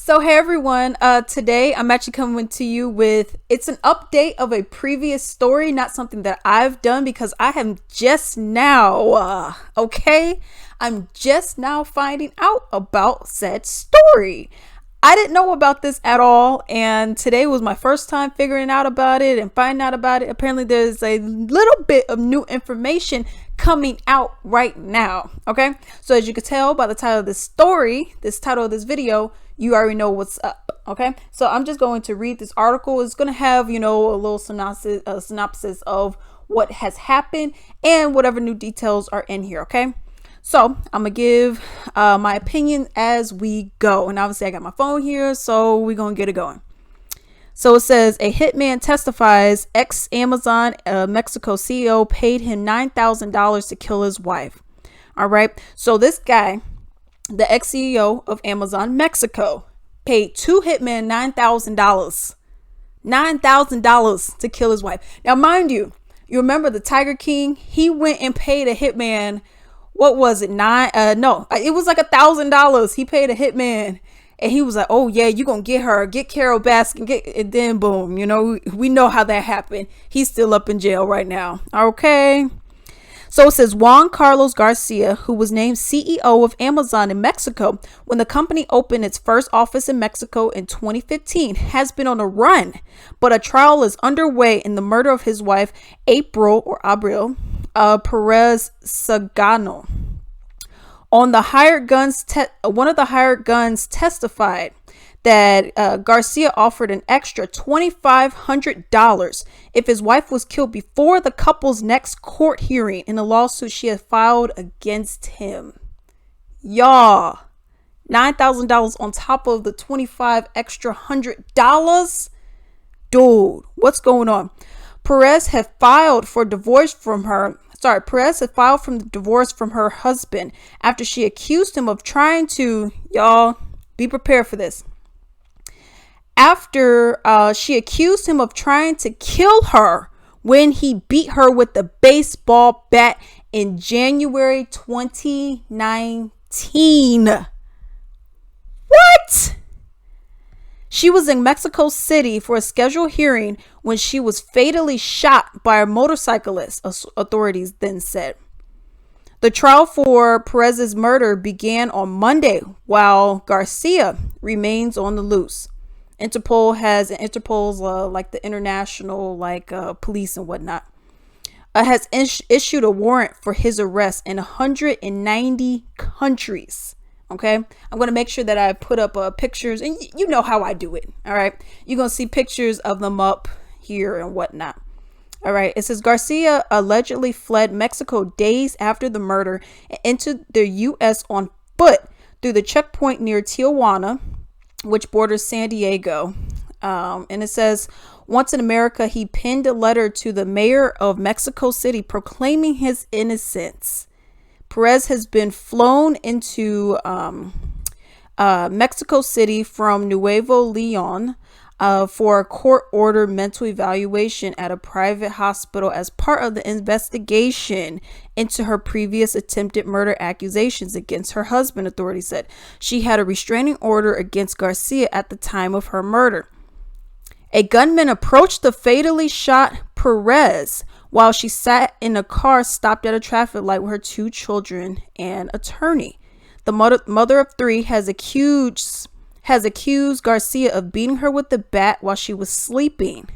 So hey everyone, today I'm actually coming to you with, it's an update of a previous story, not something that I've done because I am just now, I'm just now finding out about said story. I didn't know about this at all, and today was my first time figuring out about it and finding out about it. Apparently there's a little bit of new information coming out right now. Okay, so as you can tell by the title of this story, this title of this video, you already know what's up. Okay, so I'm just going to read this article. It's going to have, you know, a little synopsis of what has happened and whatever new details are in here. Okay, so I'm gonna give my opinion as we go, and obviously I got my phone here, so we're gonna get it going. So it says a hitman testifies ex-Amazon Mexico CEO paid him $9,000 to kill his wife. All right, so this guy, the ex-CEO of Amazon Mexico, paid two hitmen $9,000 to kill his wife. Now mind you, you remember the Tiger King, he went and paid a hitman, what was it, it was like $1,000. He paid a hitman and he was like, oh yeah, you gonna get her, get Carol Baskin, and then boom, you know, we know how that happened. He's still up in jail right now. Okay, so it says Juan Carlos Garcia, who was named CEO of Amazon in Mexico when the company opened its first office in Mexico in 2015, has been on a run, but a trial is underway in the murder of his wife, Abril Perez Sagano. On the hired guns, one of the hired guns testified that Garcia offered an extra $2,500 if his wife was killed before the couple's next court hearing in a lawsuit she had filed against him. Y'all, $9,000 on top of the $25 extra $100. Dude, what's going on? Perez had filed for divorce from her. Perez had filed for the divorce from her husband after she accused him of trying to, y'all, be prepared for this. After she accused him of trying to kill her when he beat her with a baseball bat in January 2019. What? She was in Mexico City for a scheduled hearing when she was fatally shot by a motorcyclist, authorities then said. The trial for Perez's murder began on Monday while Garcia remains on the loose. Interpol's like the international police and whatnot, has issued a warrant for his arrest in 190 countries. Okay, I'm going to make sure that I put up pictures, and you know how I do it. All right, you're going to see pictures of them up here and whatnot. All right, it says Garcia allegedly fled Mexico days after the murder and entered the U.S. on foot through the checkpoint near Tijuana, which borders San Diego. And it says once in America, he penned a letter to the mayor of Mexico City proclaiming his innocence. Perez has been flown into Mexico City from Nuevo Leon for a court-ordered mental evaluation at a private hospital as part of the investigation into her previous attempted murder accusations against her husband, authorities said. She had a restraining order against Garcia at the time of her murder. A gunman approached the fatally shot Perez while she sat in a car stopped at a traffic light with her two children and attorney. The mother of three has accused Garcia of beating her with the bat while she was sleeping.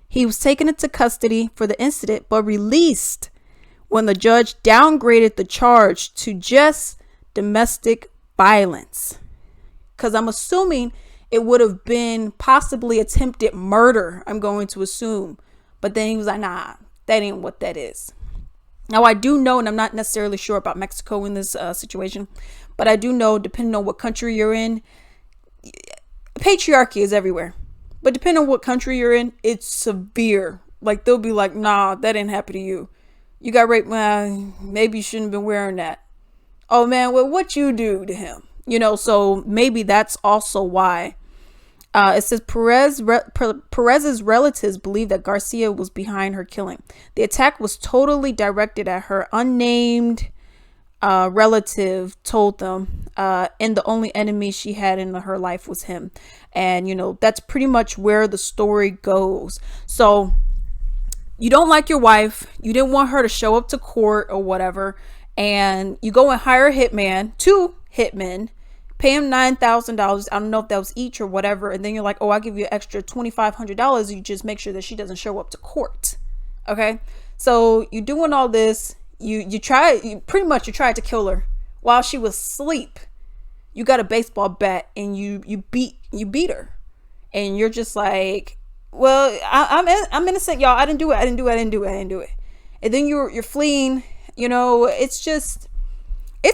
He was taken into custody for the incident but released when the judge downgraded the charge to just domestic violence. Because I'm assuming it would have been possibly attempted murder, I'm going to assume. But then he was like, nah, that ain't what that is. Now, I do know, and I'm not necessarily sure about Mexico in this situation, but I do know, depending on what country you're in, patriarchy is everywhere. But depending on what country you're in, it's severe. Like, they'll be like, nah, that didn't happen to you. You got raped, well, maybe you shouldn't have been wearing that. Oh, man, well, what you do to him? You know, so maybe that's also why. It says Perez's relatives believe that Garcia was behind her killing. The attack was totally directed at her unnamed relative told them, and the only enemy she had in her life was him. And that's pretty much where the story goes. So you don't like your wife, you didn't want her to show up to court or whatever, and you go and hire a hitman, two hitmen, pay him $9,000. I don't know if that was each or whatever, and then you're like, oh, I'll give you an extra $2,500. You just make sure that she doesn't show up to court. Okay, so you're doing all this. You tried to kill her while she was asleep. You got a baseball bat and you beat her, and you're just like, well, I'm innocent, y'all. I didn't do it. And then you're fleeing. It's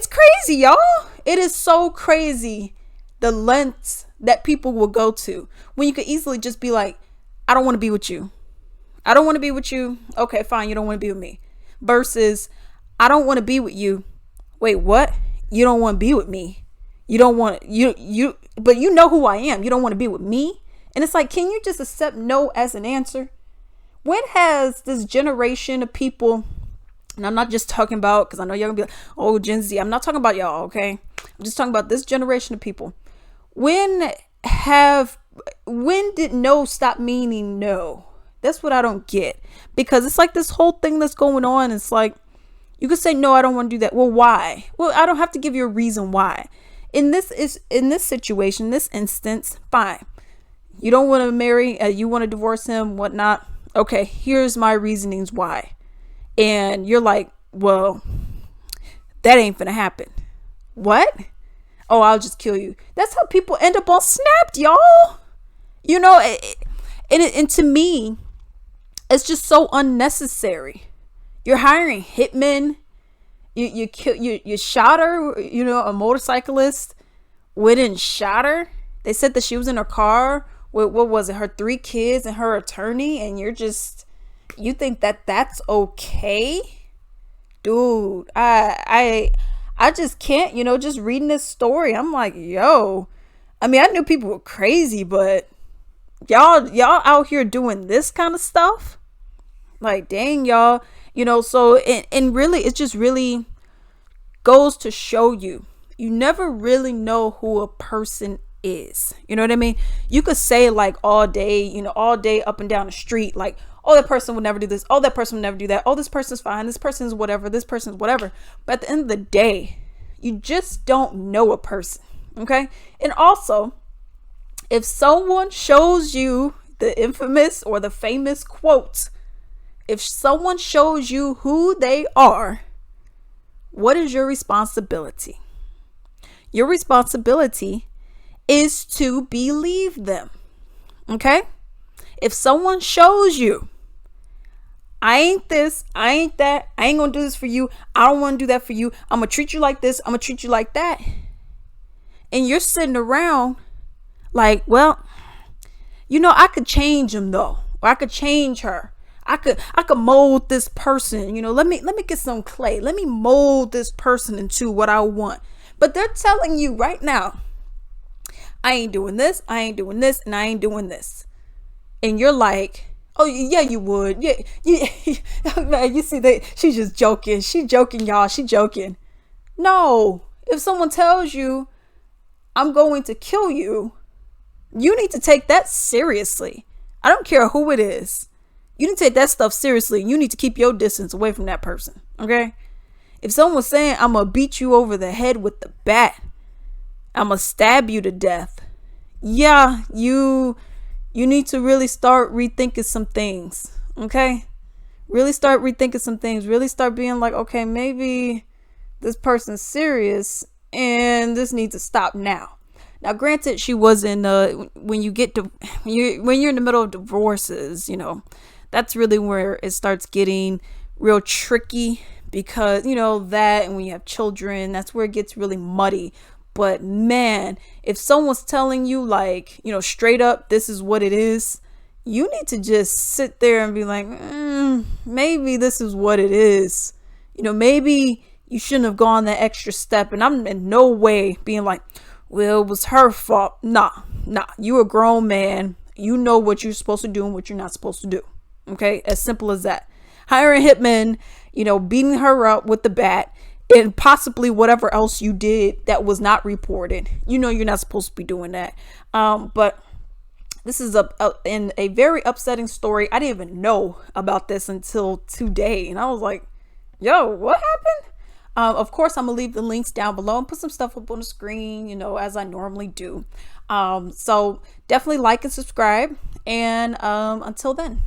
crazy, y'all. It is so crazy the lengths that people will go to when you could easily just be like, I don't want to be with you. Okay, fine. You don't want to be with me. Versus, I don't want to be with you. Wait, what? You don't want to be with me? You don't want but you know who I am. You don't want to be with me? And it's like, can you just accept no as an answer? When has this generation of people, and I'm not just talking about, because I know y'all gonna be like, oh, Gen Z. I'm not talking about y'all, okay? I'm just talking about this generation of people. When did no stop meaning no? That's what I don't get. Because it's like this whole thing that's going on. It's like, you could say, no, I don't want to do that. Well, why? Well, I don't have to give you a reason why. In this situation, this instance, fine. You don't want to marry, you want to divorce him, whatnot. Okay, here's my reasonings why. And you're like, well, that ain't gonna happen. What? Oh, I'll just kill you. That's how people end up all snapped, y'all. And to me, it's just so unnecessary. You're hiring hitmen. You shot her. A motorcyclist went and shot her. They said that she was in her car with, what was it, her 3 kids and her attorney, and you think that that's okay? Dude, I just can't, just reading this story, I'm like, yo, I mean, I knew people were crazy, but y'all out here doing this kind of stuff? Like, dang, y'all, so, and really, it just really goes to show you never really know who a person is. You know what I mean? You could say like all day up and down the street, like, oh, that person would never do this. Oh, that person would never do that. Oh, this person's fine. This person's whatever. This person's whatever. But at the end of the day, you just don't know a person. Okay. And also, if someone shows you the infamous or the famous quote, if someone shows you who they are, what is your responsibility? Your responsibility is to believe them. Okay? If someone shows you, I ain't this, I ain't that, I ain't gonna do this for you, I don't want to do that for you, I'm gonna treat you like this, I'm gonna treat you like that, and you're sitting around like, well, I could change him though, or I could change her, I could mold this person, let me get some clay, let me mold this person into what I want. But they're telling you right now, I ain't doing this, and I ain't doing this. And you're like, oh, yeah, you would. Yeah. Man, you see that she's just joking. She joking, y'all. She joking. No. If someone tells you, I'm going to kill you, you need to take that seriously. I don't care who it is. You need to take that stuff seriously. You need to keep your distance away from that person. Okay? If someone's saying, I'm going to beat you over the head with the bat, I'm going to stab you to death. Yeah, you need to really start rethinking some things. Okay? Really start rethinking some things. Really start being like, okay, maybe this person's serious and this needs to stop now. Now, granted, she was in, when you're in the middle of divorces, that's really where it starts getting real tricky. Because, that, and when you have children, that's where it gets really muddy. But man, if someone's telling you like, straight up, this is what it is, you need to just sit there and be like, maybe this is what it is. Maybe you shouldn't have gone that extra step. And I'm in no way being like, well, it was her fault. Nah, you a grown man. You know what you're supposed to do and what you're not supposed to do. Okay, as simple as that. Hiring hitmen, beating her up with the bat and possibly whatever else you did that was not reported. You know, you're not supposed to be doing that. But this is in a very upsetting story. I didn't even know about this until today, and I was like, yo, what happened? Of course, I'm gonna leave the links down below and put some stuff up on the screen, you know, as I normally do. So definitely like and subscribe, and until then.